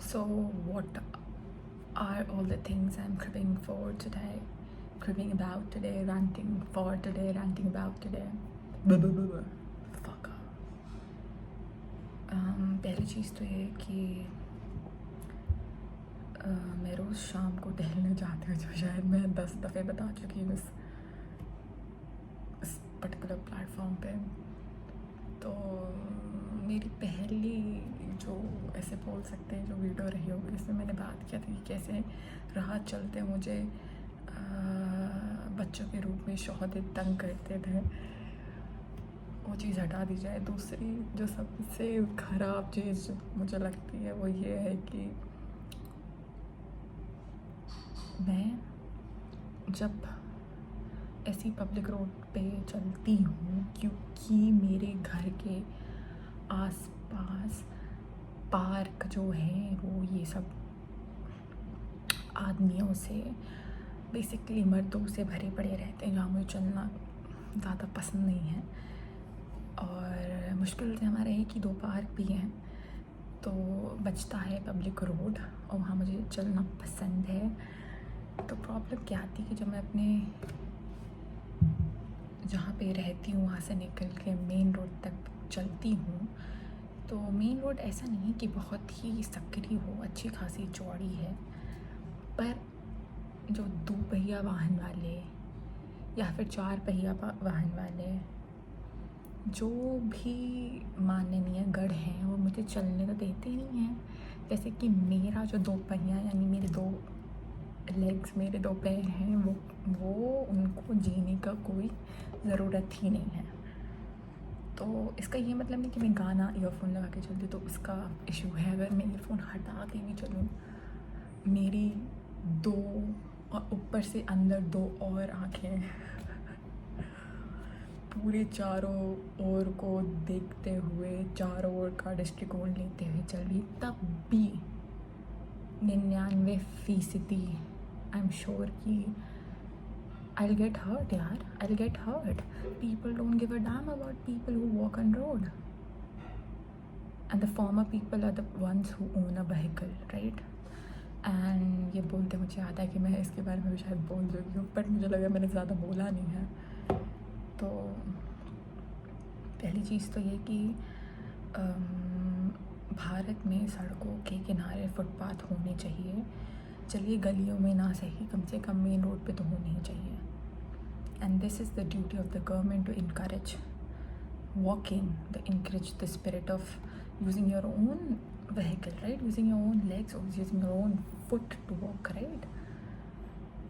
So, what are all the things I'm cribbing for today? Cribbing about today, ranting for today, ranting about today. Fuck off. पहली चीज़ तो ये कि मैं रोज़ शाम को टहलने जाती हूँ, जो शायद मैं 10 दफ़े बता चुकी हूँ इस पर्टिकुलर प्लेटफॉर्म पे। तो मेरी पहली जो ऐसे बोल सकते हैं जो वीडियो रही होगी, इसमें मैंने बात किया था कि कैसे राह चलते मुझे बच्चों के रूप में शौहदे तंग करते थे, वो चीज़ हटा दी जाए। दूसरी जो सबसे ख़राब चीज़ मुझे लगती है वो ये है कि मैं जब ऐसी पब्लिक रोड पे चलती हूँ, क्योंकि मेरे घर के आसपास पार्क जो है वो ये सब आदमियों से, बेसिकली मर्दों से भरे पड़े रहते हैं, जहाँ मुझे चलना ज़्यादा पसंद नहीं है। और मुश्किल से हमारे एक ही 2 पार्क भी हैं, तो बचता है पब्लिक रोड, और वहाँ मुझे चलना पसंद है। तो प्रॉब्लम क्या आती है कि जब मैं अपने जहाँ पे रहती हूँ वहाँ से निकल के मेन रोड तक चलती हूँ, तो मेन रोड ऐसा नहीं है कि बहुत ही सकरी हो, अच्छी खासी चौड़ी है, पर जो 2 पहिया वाहन वाले या फिर 4 पहिया वाहन वाले जो भी माननीय गढ़ हैं वो मुझे चलने तो देते नहीं हैं। जैसे कि मेरा जो 2 पहिया यानी मेरे 2 लेग्स, मेरे 2 पैर हैं, वो उनको जीने का कोई ज़रूरत ही नहीं है। तो इसका ये मतलब नहीं कि मैं गाना ईयरफोन लगा के चलती, तो इसका इशू है। अगर मैं ईयरफोन हटा के भी चलूँ, मेरी 2 और ऊपर से अंदर 2 और आँखें पूरे चारों ओर को देखते हुए, चारों ओर का दृष्टिकोण लेते हुए चल रही, तब भी 99% आई एम श्योर कि I'll get hurt, yaar. I'll get hurt. People don't give a damn about people who walk on road. And the former people are the ones who own a vehicle, right? And ये बोलते मुझे आता है कि मैं इसके बारे में भी शायद बोल चुकी हूँ, बट मुझे लगा मैंने ज़्यादा बोला नहीं है। तो पहली चीज़ तो ये कि भारत में सड़कों के किनारे फुटपाथ होने चाहिए। चलिए गलियों में ना सही, कम से कम मेन रोड पे तो होने ही चाहिए। And this is the duty of the government to encourage walking, to encourage the spirit of using your own vehicle, right? Using your own legs or using your own foot to walk, right?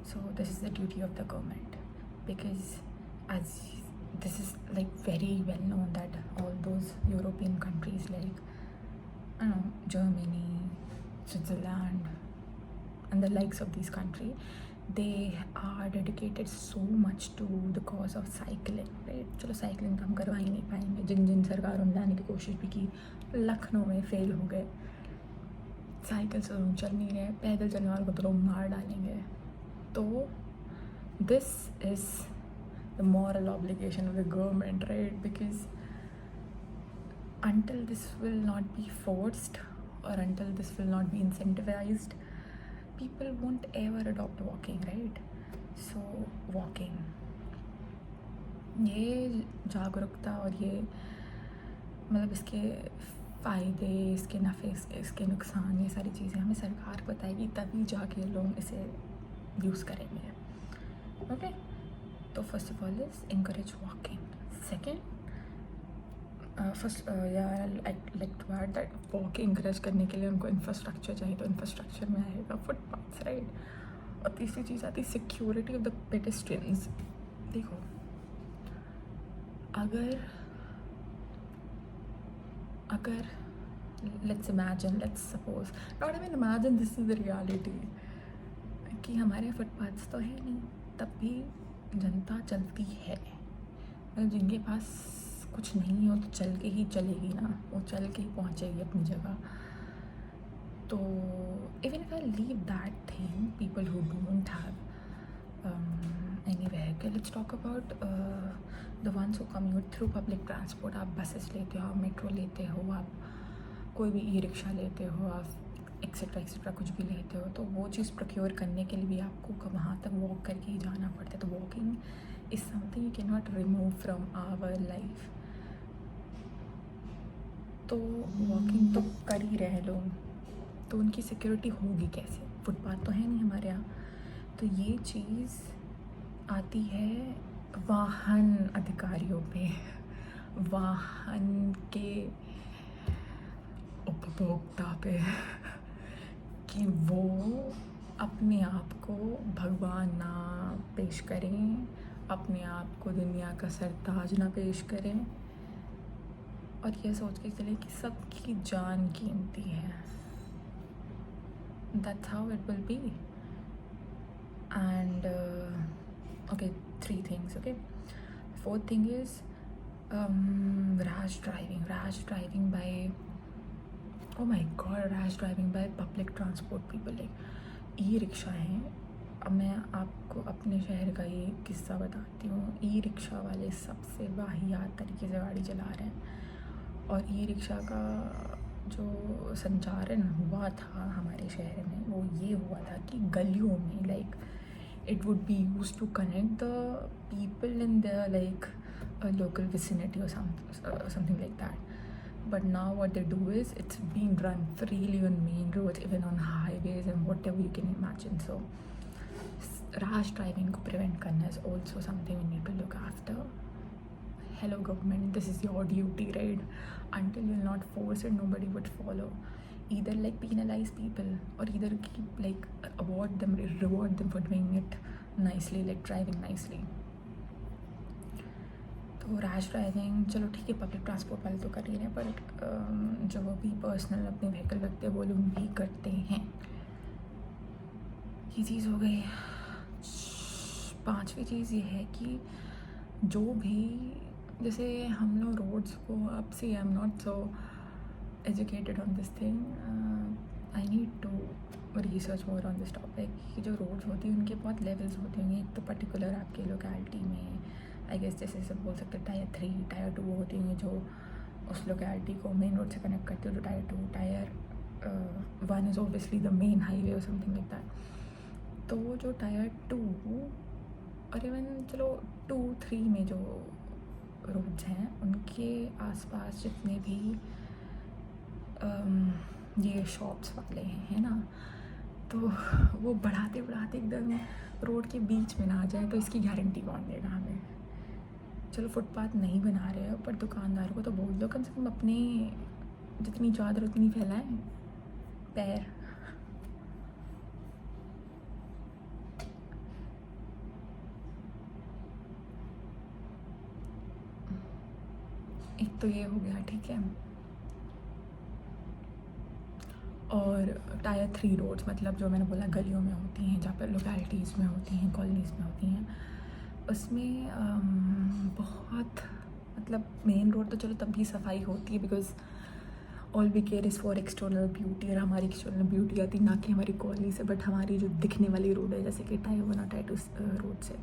So this is the duty of the government, because as this is like very well known that all those European countries like, I don't know, Germany, Switzerland and the likes of these countries, they are dedicated so much to the cause of cycling, right? चलो cycling तो हम करवा ही नहीं पाएंगे, जिन सरकारों ने लाने की कोशिश भी की, लखनऊ में फेल हो गए। साइकिल से लोग चल नहीं रहे, पैदल चलने वालों को तो लोग मार डालेंगे। तो this is the moral obligation of the government, right? Because until this will not be forced or until this will not be incentivized, people won't ever adopt walking, right? So walking, ये जागरूकता और ये मतलब इसके फ़ायदे, इसके नफ़े, इसके नुकसान, ये सारी चीज़ें हमें सरकार बताएगी, तभी जाके लोग इसे यूज़ करेंगे। ओके, तो first of all is encourage walking. Second, like to add that walking encourage करने के लिए उनको इंफ्रास्ट्रक्चर चाहिए, तो इंफ्रास्ट्रक्चर में आएगा फुटपाथ्स, राइट? और तीसरी चीज़ आती है सिक्योरिटी ऑफ द पेडेस्ट्रियंस। देखो, अगर let's imagine, let's suppose, not even imagine, this is the reality, कि हमारे फुटपाथ्स तो है नहीं, तब भी जनता चलती है। मतलब जिनके पास कुछ नहीं हो तो चल के ही चलेगी ना, वो चल के ही पहुँचेगी अपनी जगह। तो even if I leave that thing, people who don't have any vehicle, let's talk about the ones who commute through public transport. आप बसेस लेते हो, आप मेट्रो लेते हो, आप कोई भी ई रिक्शा लेते हो, आप एक्सेट्रा कुछ भी लेते हो, तो वो चीज़ प्रोक्योर करने के लिए भी आपको वहाँ तक वॉक करके ही जाना पड़ता है। तो walking is something you can not remove from our life. तो वॉकिंग तो कर ही रहे लोग, तो उनकी सिक्योरिटी होगी कैसे? फुटपाथ तो है नहीं हमारे यहाँ। तो ये चीज़ आती है वाहन अधिकारियों पे, वाहन के उपभोक्ता पे कि वो अपने आप को भगवान ना पेश करें, अपने आप को दुनिया का सरताज ना पेश करें, और ये सोच के चले कि सबकी जान कीमती है। That's how it will be. And okay, 3 things. Okay, 4th thing is rash driving by, oh my god, rash driving by public transport people, like e rickshaw हैं। अब मैं आपको अपने शहर का ये किस्सा बताती हूँ। ई-रिक्शा वाले सबसे वाहियात तरीके से गाड़ी चला रहे हैं, और ई-रिक्शा का जो संचालन हुआ था हमारे शहर में, वो ये हुआ था कि गलियों में, like it would be used to connect the people in their like local vicinity or something like that. But now what they do is it's being run freely on main roads, even on highways and whatever you can imagine. So rash driving को prevent करना is also something we need to look after. Hello government, this is your duty, right? Until you'll not force it, nobody would follow. Either like penalize people, or either keep like reward them for doing it nicely, like driving nicely. तो rash driving चलो ठीक है, public transport वाले तो कर ही रहे हैं, पर जो भी पर्सनल अपने व्हीकल रखते हैं वो लोग भी करते हैं। ये चीज़ हो गई। 5वीं चीज़ ये है कि जो भी, जैसे हम लोग रोड्स को, अब से I am not so educated on this thing, I need to research more on this topic, कि जो रोड्स होती हैं उनके बहुत लेवल्स होते होंगे। एक तो पर्टिकुलर आपके लोकेलिटी में, आई गेस जैसे सब बोल सकते हैं टायर 3, टायर 2 होती हैं जो उस लोकेलिटी को मेन रोड से कनेक्ट करते हो। जो tyre 2, tyre 1 is obviously the main highway और समथिंग लाइक दैट। तो जो टायर 2 और इवन चलो 2, 3 में जो रोड्स हैं उनके आसपास जितने भी ये शॉप्स वाले हैं, है ना, तो वो बढ़ाते एकदम रोड के बीच में ना आ जाए, तो इसकी गारंटी कौन देगा हमें? चलो फुटपाथ नहीं बना रहे हो, पर दुकानदार को तो बोल दो कम से कम अपने जितनी चादर उतनी फैलाएं पैर। एक तो ये हो गया, ठीक है। और टायर 3 रोड्स, मतलब जो मैंने बोला गलियों में होती हैं, जहाँ पर लोकेलिटीज़ में होती हैं, कॉलोनीज़ में होती हैं, उसमें बहुत, मतलब मेन रोड तो चलो तब भी सफाई होती है, because all we care is for external beauty, और हमारी एक्सटर्नल ब्यूटी आती ना कि हमारी कॉलोनी से, बट हमारी जो दिखने वाली रोड है, जैसे कि टायर 1 और टायर 2 रोड से।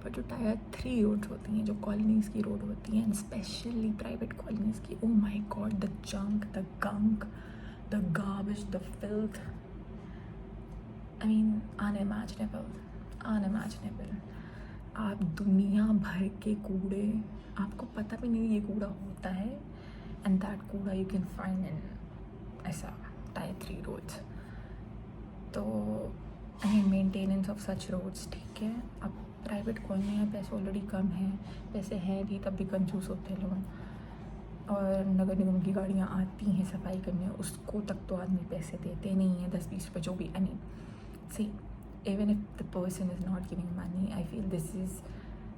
पर जो टायर 3 रोड्स होती हैं, जो कॉलोनीज़ की रोड होती हैं, एंड स्पेशली प्राइवेट कॉलोनीज़ की, oh my god, the junk, the gunk, the garbage, the filth, I mean unimaginable. आप दुनिया भर के कूड़े, आपको पता भी नहीं ये कूड़ा होता है, एंड दैट कूड़ा यू कैन फाइंड इन ऐसा टायर 3 रोड्स। तो I mean maintenance of such roads, ठीक है। अब प्राइवेट कॉलोनी में पैसे ऑलरेडी कम हैं, पैसे हैं भी तब भी कंजूस होते हैं लोग, और नगर निगम की गाड़ियाँ आती हैं सफाई करने, उसको तक तो आदमी पैसे देते नहीं हैं, 10-20 रुपये जो भी। I mean see, even if the person is not giving money, I feel this is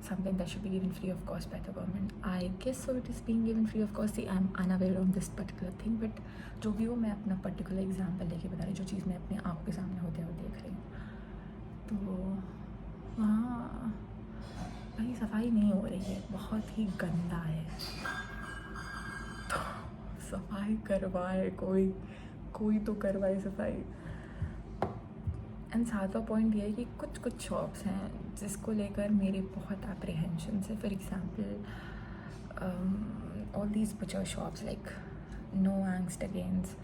something that should be given free of cost by the government. I guess so it is being given free of cost. See, I am unaware on this particular thing, but जो भी हो, मैं अपना particular example लेके बता रही, जो चीज़ मैं अपने आँखों के सामने होते हुए देख रही हूँ। तो वहाँ भाई सफाई नहीं हो रही है, बहुत ही गंदा है। सफाई करवाए कोई तो करवाए सफाई। एंड 7वां पॉइंट ये है कि कुछ शॉप्स हैं जिसको लेकर मेरे बहुत एप्रीहेंशन है। For example all these butcher shops, like no angst against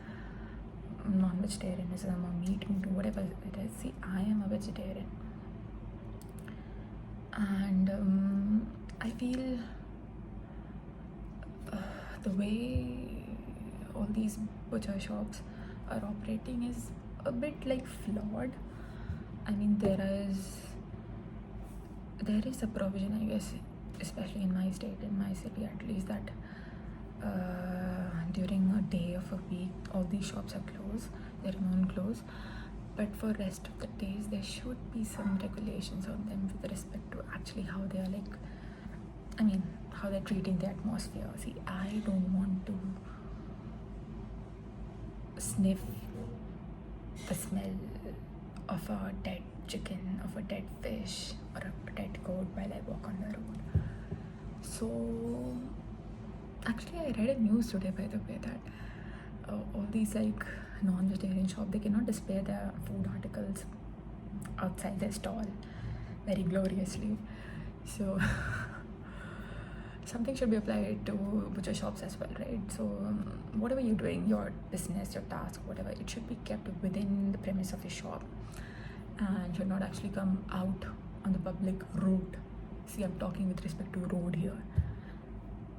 non-vegetarianism or meat, whatever it is. See, I am a vegetarian, and I feel the way all these butcher shops are operating is a bit like flawed. I mean, there is a provision, I guess, especially in my state, in my city at least, that during a day of a week, all these shops are closed, they're non-closed. But for rest of the days, there should be some regulations on them with respect to actually how they are how they're treating the atmosphere. See, I don't want to sniff the smell of a dead chicken, of a dead fish, or a dead goat while I walk on the road. So, actually, I read a news today, by the way, that all these non-vegetarian shops, they cannot display their food articles outside their stall very gloriously. So something should be applied to butcher shops as well, right? So whatever you're doing, your business, your task, whatever, it should be kept within the premise of your shop and should not actually come out on the public road. See, I'm talking with respect to road here.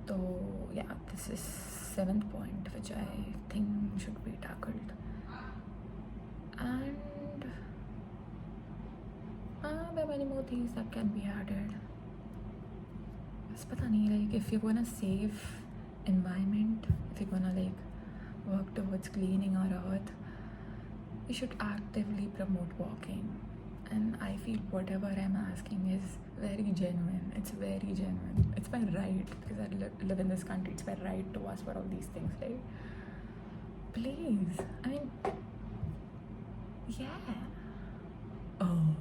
So yeah, this is 7th point, which I think should be tackled. And there are many more things that can be added. Pata nahi, like if you're gonna save environment, if you're gonna work towards cleaning our earth, you should actively promote walking. And I feel whatever I'm asking is very genuine. It's very genuine. It's my right, because I live in this country. It's my right to ask for all these things, right? Please. I mean, yeah. Oh.